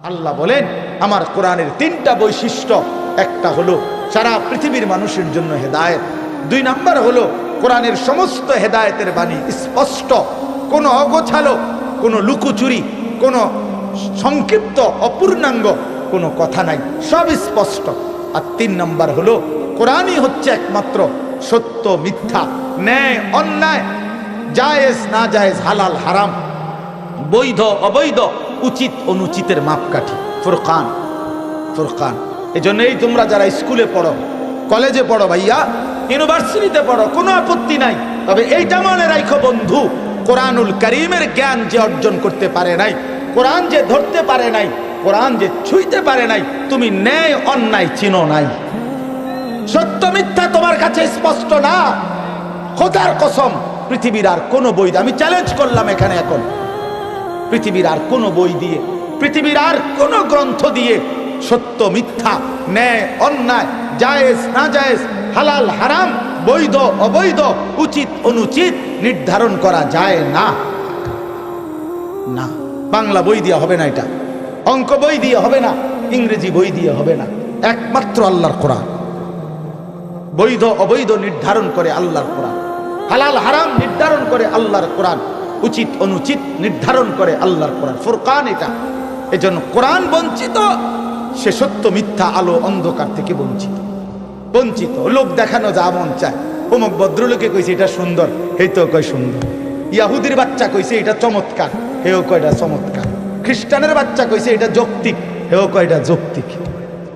আল্লাহ বলেন আমার কোরআনের তিনটা বৈশিষ্ট্য, একটা হলো সারা পৃথিবীর মানুষের জন্য হেদায়েত, 2 নাম্বার হলো কোরআনের সমস্ত হেদায়েতের বাণী স্পষ্ট, কোনো অগোছালো, কোনো লুকোচুরি, কোনো সংক্ষিপ্ত অপূর্ণাঙ্গ কোনো কথা নাই, সব স্পষ্ট। আর 3 নাম্বার হলো কোরআনই হচ্ছে একমাত্র সত্য মিথ্যা, ন্যায় অন্যায়, জায়েজ না জায়েজ, হালাল হারাম, বৈধ অবৈধ, উচিত অনুচিতের মাপকাঠি, ফুরকান। ফুরকান। এজন্যই তোমরা যারা স্কুলে পড়ো, কলেজে পড়ো, ভাইয়া ইউনিভার্সিটিতে পড়ো, কোনো আপত্তি নাই, তবে এইটা মনে রাখো বন্ধু, কোরআনুল কারীমের জ্ঞান যে অর্জন করতে পারে নাই, কোরআন যে ধরতে পারে নাই, কোরআন যে ছুঁইতে পারে নাই, তুমি ন্যায় অন্যায় চিনো নাই, সত্য মিথ্যা তোমার কাছে স্পষ্ট না। খোদার কসম, পৃথিবীর আর কোনো বই, আমি চ্যালেঞ্জ করলাম এখানে এখন, পৃথিবীর আর কোনো বই দিয়ে, পৃথিবীর আর কোনো গ্রন্থ দিয়ে সত্য মিথ্যা, ন্যায় অন্যায়, জায়েজ না জায়েজ, হালাল হারাম, বৈধ অবৈধ, উচিত অনুচিত নির্ধারণ করা যায় না। না, বাংলা বই দিয়ে হবে না, এটা অঙ্ক বই দিয়ে হবে না, ইংরেজি বই দিয়ে হবে না, একমাত্র আল্লাহর কোরআন। বৈধ অবৈধ নির্ধারণ করে আল্লাহর কোরআন, হালাল হারাম নির্ধারণ করে আল্লাহর কোরআন, উচিত অনুচিত নির্ধারণ করে আল্লাহর কোরআন, ফুরকান এটা। এজন্য কোরআন বঞ্চিত, সে সত্য মিথ্যা, আলো অন্ধকার থেকে বঞ্চিত। বঞ্চিত লোক দেখানো যা মন চায়, অমুক ভদ্রলোকে কইছে এটা সুন্দর, এই তো কয় সুন্দর, ইয়াহুদির বাচ্চা কইছে এটা চমৎকার, হেও কয়টা চমৎকার, খ্রিস্টানের বাচ্চা কইছে এটা যৌক্তিক, হেও কয়টা যৌক্তিক,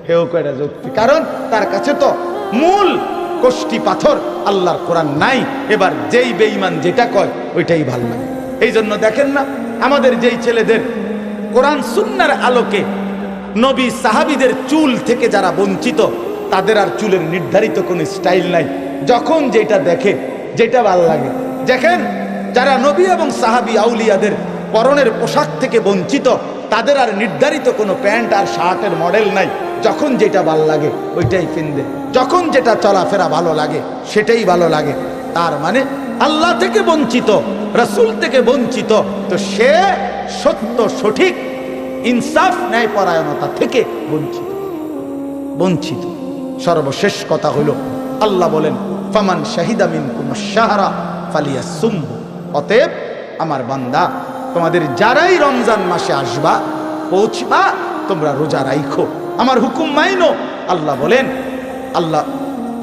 হেও কয়টা যৌক্তিক, কারণ তার কাছে তো মূল কষ্টি পাথর আল্লাহর কোরআন নাই। এবার যেই বেঈমান যেটা কয় ওইটাই ভাল লাগে। এই জন্য দেখেন না, আমাদের যেই ছেলেদের কোরআন সুন্নাহর আলোকে নবী সাহাবীদের চুল থেকে যারা বঞ্চিত, তাদের আর চুলের নির্ধারিত কোনো স্টাইল নাই, যখন যেটা দেখে, যেটা ভাল লাগে। দেখেন যারা নবী এবং সাহাবী আউলিয়াদের পরনের পোশাক থেকে বঞ্চিত, তাদের আর নির্ধারিত কোনো প্যান্ট আর শার্টের মডেল নাই, যখন যেটা ভাল লাগে ওইটাই কিনবে, যখন যেটা চলাফেরা ভালো লাগে সেটাই ভালো লাগে। তার মানে আল্লাহ থেকে বঞ্চিত, রাসূল থেকে বঞ্চিত, তো সে সত্য সঠিক ইনসাফ ন্যায় পরায়ণতা থেকে বঞ্চিত, বঞ্চিত। সর্বশেষ কথা হলো আল্লাহ বলেন ফামান শাহিদা মিনকুমুশ শাহরা ফালিয়াসুমহু, অতএব আমার বান্দা তোমাদের যারাই রমজান মাসে আসবা, পৌঁছবা, তোমরা রোজা রাখো, আমার হুকুম মাইনো। আল্লাহ বলেন,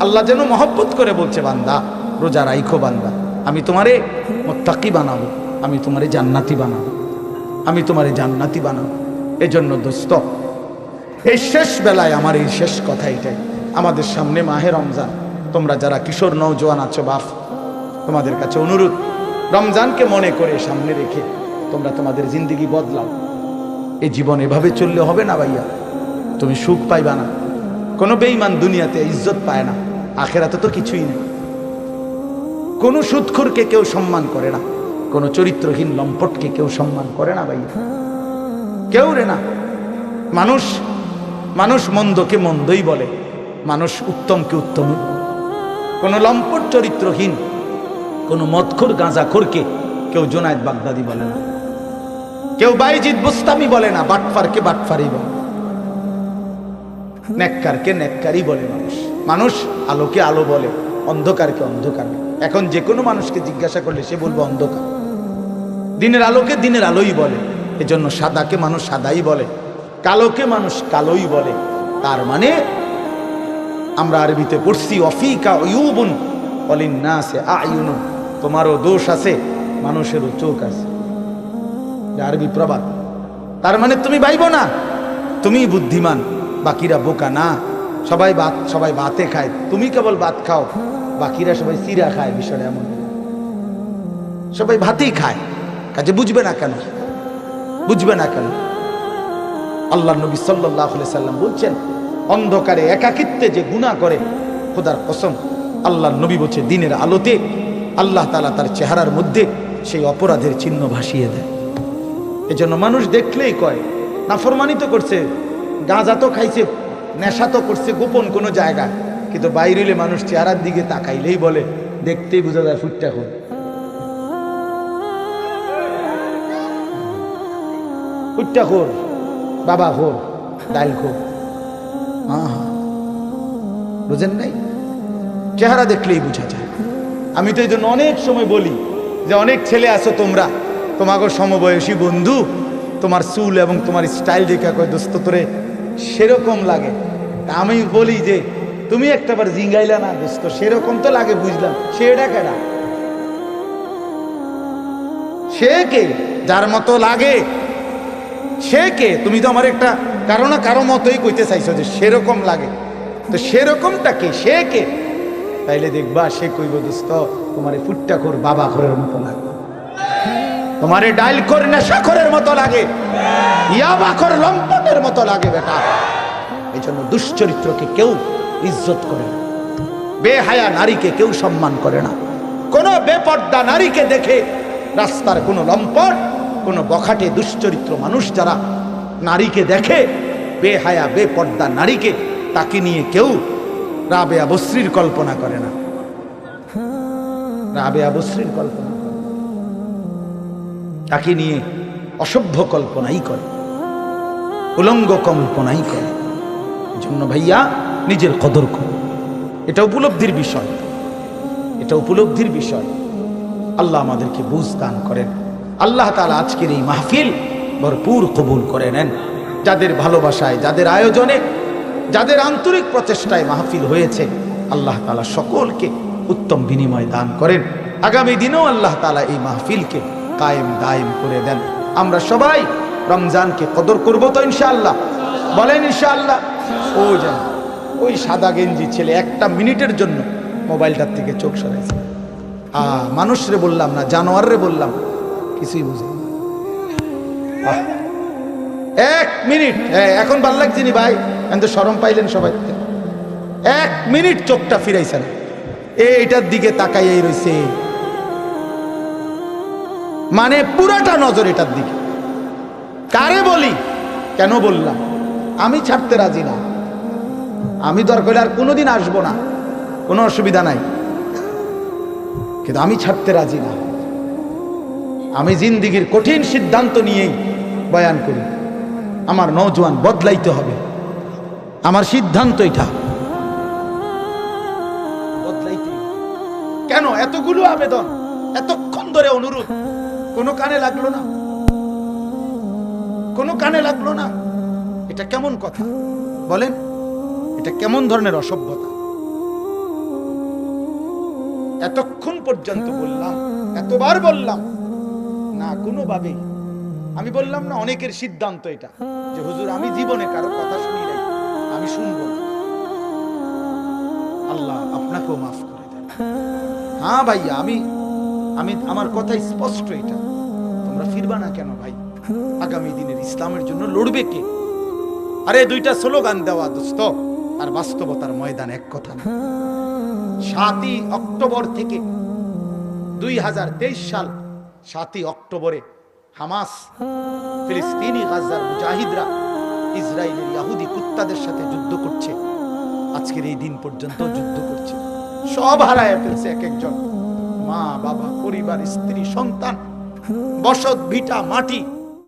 আল্লাহ যেন মহব্বত করে বলছে, বান্দা রোজা রাখো, বান্দা আমি তোমারে মুত্তাকি বানাবো, আমি তোমারে জান্নাতি বানাবো, আমি তোমারে জান্নাতি বানাবো। এজন্য দোস্ত, এই শেষ বেলায় আমার এই শেষ কথা এটাই, আমাদের সামনে মাহে রমজান, তোমরা যারা কিশোর নওজোয়ান আছো বাপ, তোমাদের কাছে অনুরোধ, রমজানকে মনে করে সামনে রেখে তোমরা তোমাদের জিন্দেগি বদলাও। এই জীবন এভাবে চললে হবে না ভাইয়া, তুমি সুখ পাইবা না। কোনো বেঈমান দুনিয়াতে ইজ্জত পায় না, আখেরাতে তো কিছুই নেই। কোনো সুদখোরকে কেউ সম্মান করে না, কোনো চরিত্রহীন লম্পটকে কেউ সম্মান করে না ভাইয়া, কেউ রে না। মানুষ মন্দকে মন্দই বলে, মানুষ উত্তমকে উত্তমই। কোনো লম্পট চরিত্রহীন, কোনো মদখোর গাঁজাখোরকে কেউ জোনায়েদ বাগদাদি বলে না, কেউ বাইজিদ বুস্তামি বলে না, বাটফারকে বাটফারি বলে, নেককারকে নেককারই বলে। মানুষ আলোকে আলো বলে, অন্ধকারকে অন্ধকার। এখন যে কোনো মানুষকে জিজ্ঞাসা করলে সে বলবে অন্ধকার, দিনের আলোকে দিনের আলোই বলে। এজন্য সাদাকে মানুষ সাদাই বলে, কালোকে মানুষ কালোই বলে। তার মানে আমরা আরবিতে পড়ছি অফিকা উয়ুবুন ওয়ালিন্নাসি আয়ুনুন, তোমারও দোষ আছে, মানুষেরও চোখ আছে, আরবি প্রবাদ। তার মানে তুমি ভাইবো না, তুমি বুদ্ধিমান, বাকিরা বোকা না। সবাই ভাতে খায়, তুমি কেবল ভাত খাও, বাকিরা সবাই চিরা খায়। বিষয়টা এমন, সবাই ভাতেই খায়, কাজে বুঝবে না কেন, বুঝবে না কেন? আল্লাহ নবী সাল্লাল্লাহু আলাইহি সাল্লাম বলছেন, অন্ধকারে একাকিত্বে যে গুনাহ করে, খোদার কসম আল্লাহ নবী বলছে দিনের আলোতে আল্লাহ তাআলা তার চেহারার মধ্যে সেই অপরাধের চিহ্ন ভাসিয়ে দেয়। এজন্য মানুষ দেখলেই কয় নাফরমানি তো করছে, গাঁজা তো খাইছে, নেশা তো করছে গোপন কোনো জায়গায়, কিন্তু বাইরে হইলে মানুষ চেহারার দিকে তাকাইলেই বলে, দেখতেই বোঝা যায় ফুটটা খুব। ফুটটা খোর বাবা খোর, ডাইল খোর। বুঝেন নাই? চেহারা দেখলেই বোঝা যায়। আমি তো এই জন্য অনেক সময় বলি যে অনেক ছেলে আছো তোমরা, তোমাকে সমবয়সী বন্ধু, তোমার চুল এবং তোমার স্টাইল দেখে কয় দোস্ত তোরে সেরকম লাগে। আমি বলি যে তুমি একটাবার জিঙ্গাইলা না দোস্ত, সেরকম তো লাগে বুঝলাম, সেটা কেডা? সে কে? যার মতো লাগে সে কে? তুমি তো আমার একটা কারো না কারো মতোই কইতে চাইছো যে সেরকম লাগে, তো সেরকমটা কে? সে কে? তাইলে দেখবা সে কইব দোস্ত তোমারে ফুটটা খোর বাবা খোরের মতো লাগে, তোমারে ডাইল খোর নেশাখোরের মতো লাগে, ইয়াবা খোর লম্পটের মতো লাগে বেটা। এই জন্য দুশ্চরিত্রকে কেউ ইজ্জত করে না, বেহায়া নারীকে কেউ সম্মান করে না। কোন বেপর্দা নারীকে দেখে রাস্তার কোন লম্পট, কোন বখাটে দুশ্চরিত্র মানুষ যারা নারীকে দেখে, বেহায়া বেপর্দা নারীকে, তাকে নিয়ে কেউ রাবেয়া বসরির কল্পনা করে না, রাবেয়া বসরির কল্পনা করে, তাকে নিয়ে অসভ্য কল্পনাই করে, উলঙ্গ কল্পনাই করে। জন্য ভাইয়া নিজের কদর করো, এটা উপলব্ধির বিষয়, এটা উপলব্ধির বিষয়। আল্লাহ আমাদেরকে বুঝ দান করেন। আল্লাহ তাআলা আজকের এই মাহফিল ভরপুর কবুল করে নেন। যাদের ভালোবাসায়, যাদের আয়োজনে, যাদের আন্তরিক প্রচেষ্টায় মাহফিল হয়েছে, আল্লাহ তাআলা সকলকে উত্তম বিনিময় দান করেন। আগামী দিনেও আল্লাহ তাআলা এই মাহফিলকে কায়েম দায়েম করে দেন। আমরা সবাই রমজানকে কদর করব তো ইনশাআল্লাহ? বলেন ইনশাআল্লাহ। ও যেন ওই সাদা গেঞ্জি ছেলে একটা মিনিটের জন্য মোবাইলটার থেকে চোখ সরাইছে। মানুষরে বললাম না, জানোয়াররে বললাম, কিছুই বুঝে না। এক মিনিট, এখন ভাল লাগছে নি ভাই? তো শরম পাইলেন সবাই? এক মিনিট চোখটা ফিরাইছে না, এইটার দিকে তাকাইয়াই রয়েছে, মানে পুরাটা নজর এটার দিকে। কারে বলি, কেন বললাম? আমি ছাড়তে রাজি না, আমি দরকার আর কোনোদিন আসবো না, কোনো অসুবিধা নাই, কিন্তু আমি ছাড়তে রাজি না। আমি জিন্দিগির কঠিন সিদ্ধান্ত নিয়েই বয়ান করি, আমার নওজোয়ান বদলাইতে হবে, আমার সিদ্ধান্ত এটা বদলাইতে। কেন এতগুলো আবেদন, এতক্ষণ ধরে অনুরোধ, কোনো কানে লাগলো না? কোনো কানে লাগলো না? এটা কেমন কথা বলেন? এটা কেমন ধরনের অসভ্যতা? এতক্ষণ পর্যন্ত বললাম, এতবার বললাম না, কোনোভাবেই। আমি বললাম না, অনেকের সিদ্ধান্ত এটা যে হুজুর আমি জীবনে কারো কথা শুনি নাই, আমি শুনবো না। আল্লাহ আপনাকেও মাফ করে দেন। হ্যাঁ ভাইয়া, আমি আমার কথা স্পষ্ট, এটা তোমরা ফিরবা না কেন ভাই? আগামী দিনের ইসলামের জন্য লড়বে কে? আরে দুইটা স্লোগান দেওয়া দোস্ত আর বাস্তবতার ময়দান এক কথা না। 7ই অক্টোবর থেকে 2023 সাল 7ই অক্টোবরে হামাস, ফিলিস্তিনি গাজার মুজাহিদরা ইসরায়েলের ইহুদি কুত্তাদের সাথে যুদ্ধ করছে। আজকের এই দিন পর্যন্ত যুদ্ধ করছে, সব হারায় ফেলছে এক একজন, মা বাবা, পরিবার, স্ত্রী, সন্তান, বসত ভিটা, মাটি,